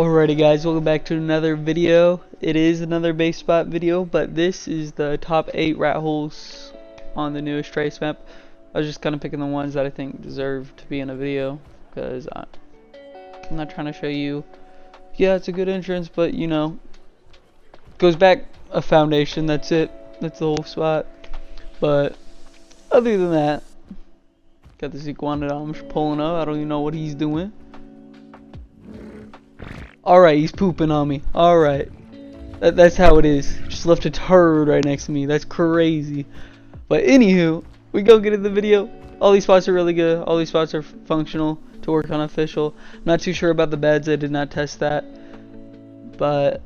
Alrighty guys, welcome back to another video. It is another base spot video, but this is the top 8 rat holes on the new Astraeos map. I was just kind of picking the ones that I think deserve to be in a video, because I'm not trying to show you, yeah, it's a good entrance, but you know, goes back a foundation, that's it. That's the whole spot. But other than that, got this iguanodon pulling up. I don't even know what he's doing. Alright, he's pooping on me. Alright. That's how it is. Just left a turd right next to me. That's crazy. But anywho, we go get in the video. All these spots are really good. All these spots are functional to work on official. I'm not too sure about the beds. I did not test that. But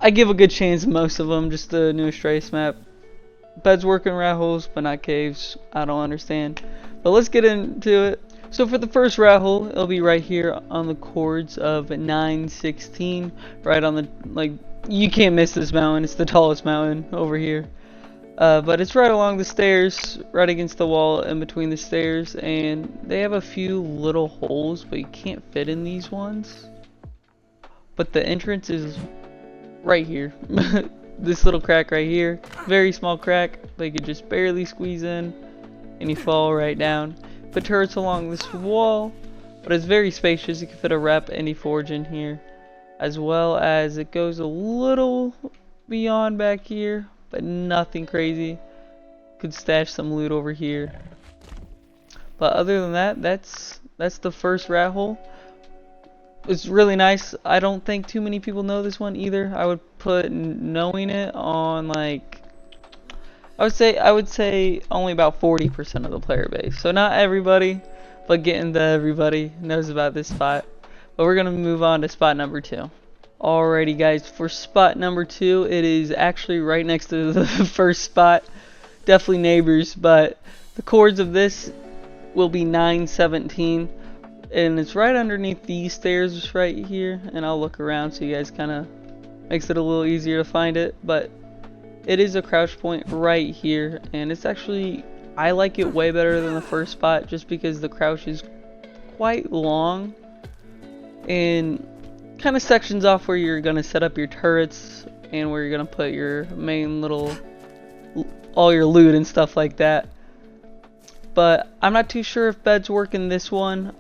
I give a good chance most of them. Just the new Astraeos map. Beds work in rat holes, but not caves. I don't understand. But let's get into it. So for the first rat hole, it'll be right here on the chords of 916, right on the, like, you can't miss this mountain. It's the tallest mountain over here. But it's right along the stairs, right against the wall in between the stairs, and they have a few little holes, but you can't fit in these ones. But the entrance is right here. This little crack right here, very small crack, they could just barely squeeze in, and you fall right down. Put turrets along this wall, but it's very spacious. You can fit a rep any forge in here, as well as it goes a little beyond back here, but nothing crazy. Could stash some loot over here. But other than that, that's the first rat hole. It's really nice. I don't think too many people know this one either. I would put knowing it on, like, I would say only about 40% of the player base. So not everybody, but getting to everybody knows about this spot. But we're gonna move on to spot number 2. Alrighty guys, for spot number 2, it is actually right next to the first spot. Definitely neighbors, but the chords of this will be 917. And it's right underneath these stairs right here. And I'll look around so you guys kinda makes it a little easier to find it. But it is a crouch point right here, and it's actually, I like it way better than the first spot just because the crouch is quite long and kind of sections off where you're going to set up your turrets and where you're going to put your main little, all your loot and stuff like that. But I'm not too sure if beds work in this one.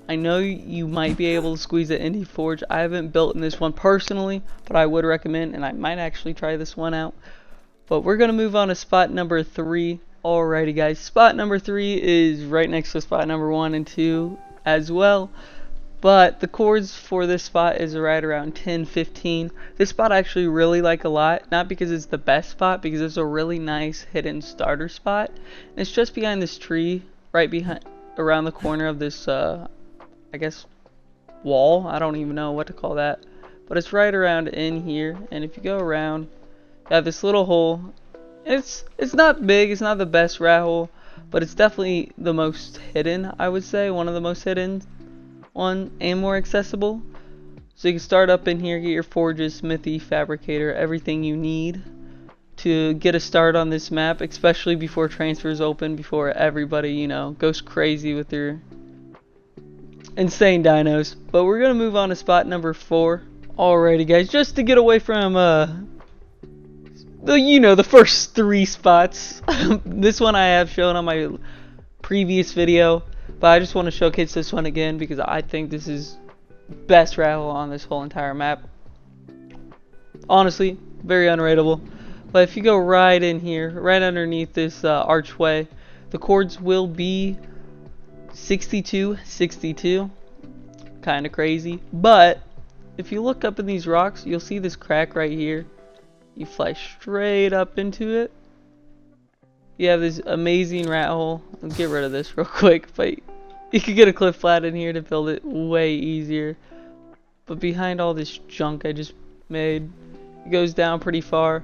I know you might be able to squeeze it into forge. I haven't built in this one personally, but I would recommend, and I might actually try this one out. But we're going to move on to spot number 3. Alrighty guys, spot number 3 is right next to spot number 1 and 2 as well. But the chords for this spot is right around 10-15. This spot I actually really like a lot. Not because it's the best spot, because it's a really nice hidden starter spot. And it's just behind this tree, right behind, around the corner of this, I guess, wall. I don't even know what to call that. But it's right around in here. And if you go around, you have this little hole. It's not big, it's not the best rat hole, but it's definitely the most hidden, I would say. One of the most hidden one and more accessible. So you can start up in here, get your forges, smithy, fabricator, everything you need to get a start on this map, especially before transfers open, before everybody, you know, goes crazy with their insane dinos. But we're gonna move on to spot number 4. Alrighty guys, just to get away from the first 3 spots. This one I have shown on my previous video, but I just want to showcase this one again because I think this is best rat hole on this whole entire map. Honestly, very unrateable. But if you go right in here, right underneath this archway, the chords will be 62. Kind of crazy, but if you look up in these rocks, you'll see this crack right here. You fly straight up into it. You have this amazing rat hole. I'll get rid of this real quick, but you could get a cliff flat in here to build it way easier. But behind all this junk I just made, it goes down pretty far.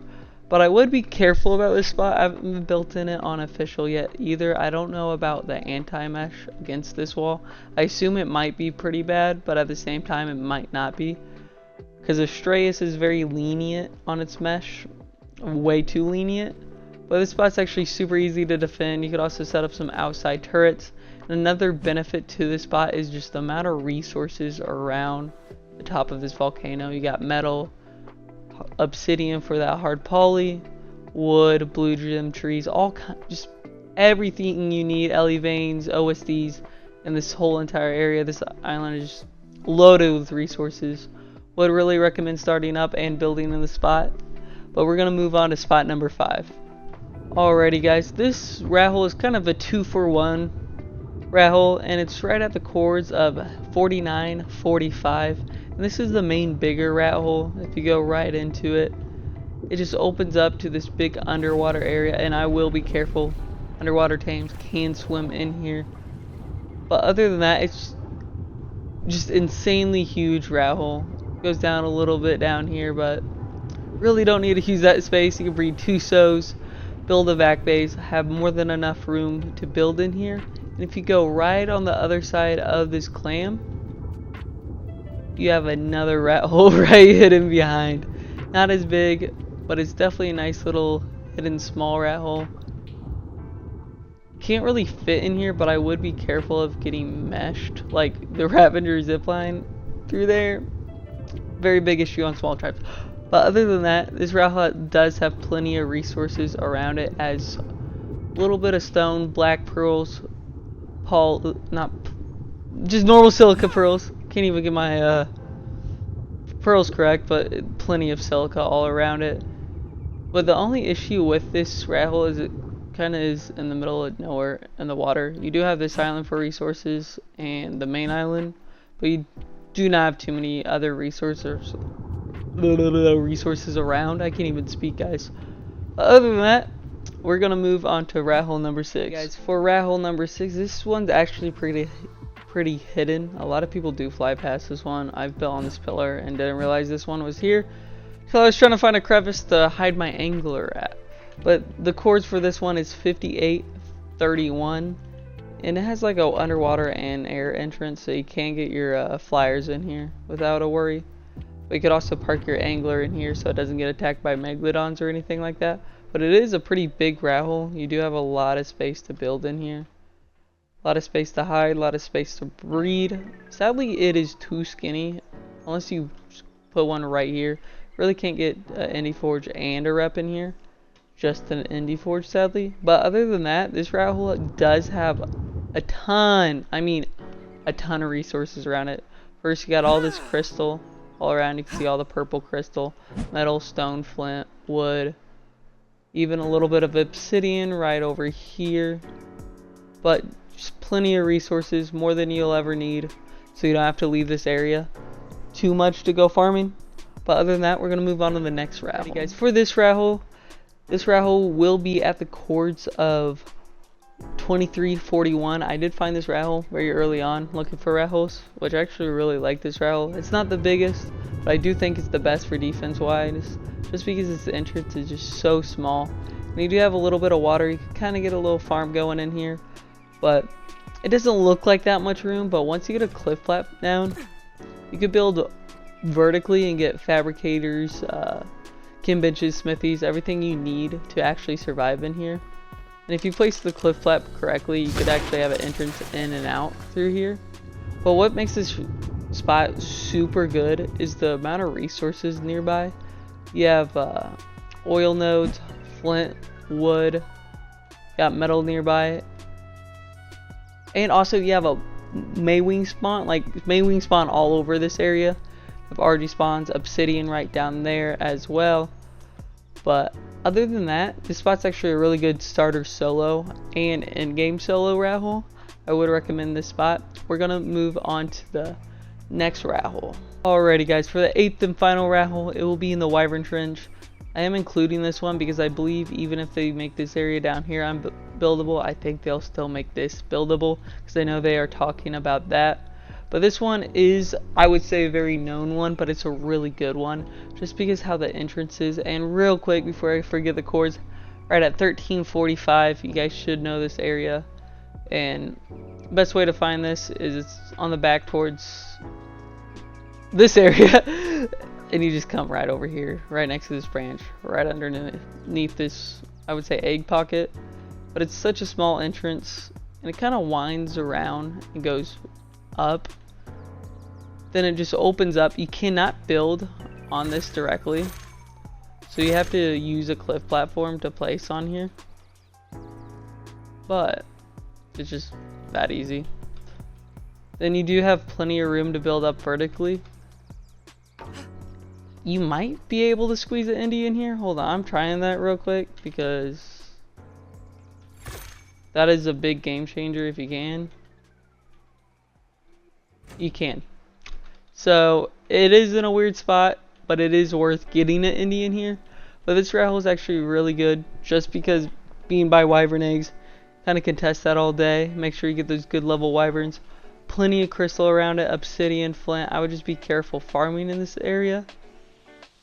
But I would be careful about this spot. I haven't built in it on official yet either. I don't know about the anti-mesh against this wall. I assume it might be pretty bad, but at the same time it might not be. Because Astraeos is very lenient on its mesh, way too lenient. But this spot's actually super easy to defend. You could also set up some outside turrets. And another benefit to this spot is just the amount of resources around the top of this volcano. You got metal, obsidian for that hard poly, wood, blue gem trees, just everything you need, LE veins, OSDs, and this whole entire area. This island is just loaded with resources. Would really recommend starting up and building in the spot. But we're gonna move on to spot number 5. Alrighty guys, this rat hole is kind of a 2-for-1 rat hole, and it's right at the chords of 49, 45. And this is the main bigger rat hole. If you go right into it, it just opens up to this big underwater area, and I will be careful. Underwater tames can swim in here. But other than that, it's just insanely huge rat hole. Goes down a little bit down here, but really don't need to use that space. You can breed 2 sows, build a vac base, have more than enough room to build in here. And if you go right on the other side of this clam, you have another rat hole right hidden behind. Not as big, but it's definitely a nice little hidden small rat hole. Can't really fit in here, but I would be careful of getting meshed, like the Ravager zipline through there. Very big issue on small tribes. But other than that, this rat hole does have plenty of resources around it, as a little bit of stone, black pearls, just normal silica pearls. Can't even get my pearls correct, but plenty of silica all around it. But the only issue with this rat hole is it kind of is in the middle of nowhere in the water. You do have this island for resources and the main island, but you do not have too many other resources around. I can't even speak, guys. Other than that, we're gonna move on to rat hole number 6. Guys, for rat hole number 6, this one's actually pretty hidden. A lot of people do fly past this one. I've built on this pillar and didn't realize this one was here, so I was trying to find a crevice to hide my angler at. But the chords for this one is 58, 31, and it has like a underwater and air entrance, so you can get your flyers in here without a worry. But you could also park your angler in here so it doesn't get attacked by megalodons or anything like that. But it is a pretty big rat hole. You do have a lot of space to build in here. A lot of space to hide, a lot of space to breed. Sadly, it is too skinny. Unless you put one right here. Really can't get an Indie Forge and a rep in here. Just an Indie Forge, sadly. But other than that, this rat hole does have a ton of resources around it. First, you got all this crystal all around. You can see all the purple crystal, metal, stone, flint, wood, even a little bit of obsidian right over here. But just plenty of resources, more than you'll ever need, so you don't have to leave this area too much to go farming. But other than that, we're gonna move on to the next rat hole. Guys, for this rat hole will be at the chords of 2341. I did find this rat hole very early on looking for rat holes, which I actually really like this rat hole. It's not the biggest, but I do think it's the best for defense wise, just because its entrance is just so small. And you do have a little bit of water. You can kind of get a little farm going in here, but it doesn't look like that much room. But once you get a cliff flap down, you could build vertically and get fabricators, chem benches, smithies, everything you need to actually survive in here. And if you place the cliff flap correctly, you could actually have an entrance in and out through here. But what makes this spot super good is the amount of resources nearby. You have oil nodes, flint, wood, got metal nearby, and also you have a Maywing spawn, like Maywing spawn all over this area. Of RG spawns, obsidian right down there as well. But other than that, this spot's actually a really good starter solo and in-game solo rat hole. I would recommend this spot. We're gonna move on to the next rat hole. Alrighty guys, for the 8th and final rat hole, it will be in the Wyvern Trench. I am including this one because I believe even if they make this area down here unbuildable, I think they'll still make this buildable, because I know they are talking about that. But this one is, I would say, a very known one, but it's a really good one, just because how the entrance is. And real quick, before I forget the chords, right at 1345, you guys should know this area. And the best way to find this is it's on the back towards this area. And you just come right over here, right next to this branch, right underneath this, I would say, egg pocket. But it's such a small entrance, and it kind of winds around and goes up. then it just opens up. You cannot build on this directly, so you have to use a cliff platform to place on here, but it's just that easy. Then you do have plenty of room to build up vertically. You might be able to squeeze an Indy in here. Hold on, I'm trying that real quick because that is a big game changer if you can. You can. So it is in a weird spot, but it is worth getting an Indy in here. But this raffle is actually really good just because being by wyvern eggs, kind of contest that all day. Make sure you get those good level wyverns. Plenty of crystal around it, obsidian, flint. I would just be careful farming in this area.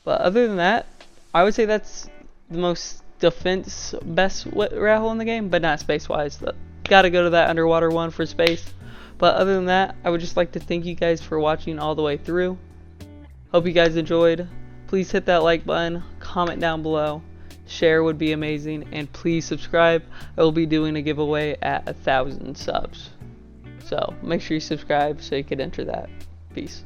But other than that, I would say that's the most defense best raffle in the game, but not space wise. Gotta go to that underwater one for space. But other than that, I would just like to thank you guys for watching all the way through. Hope you guys enjoyed. Please hit that like button, comment down below, share would be amazing, and please subscribe. I will be doing a giveaway at 1,000 subs. So make sure you subscribe so you can enter that. Peace.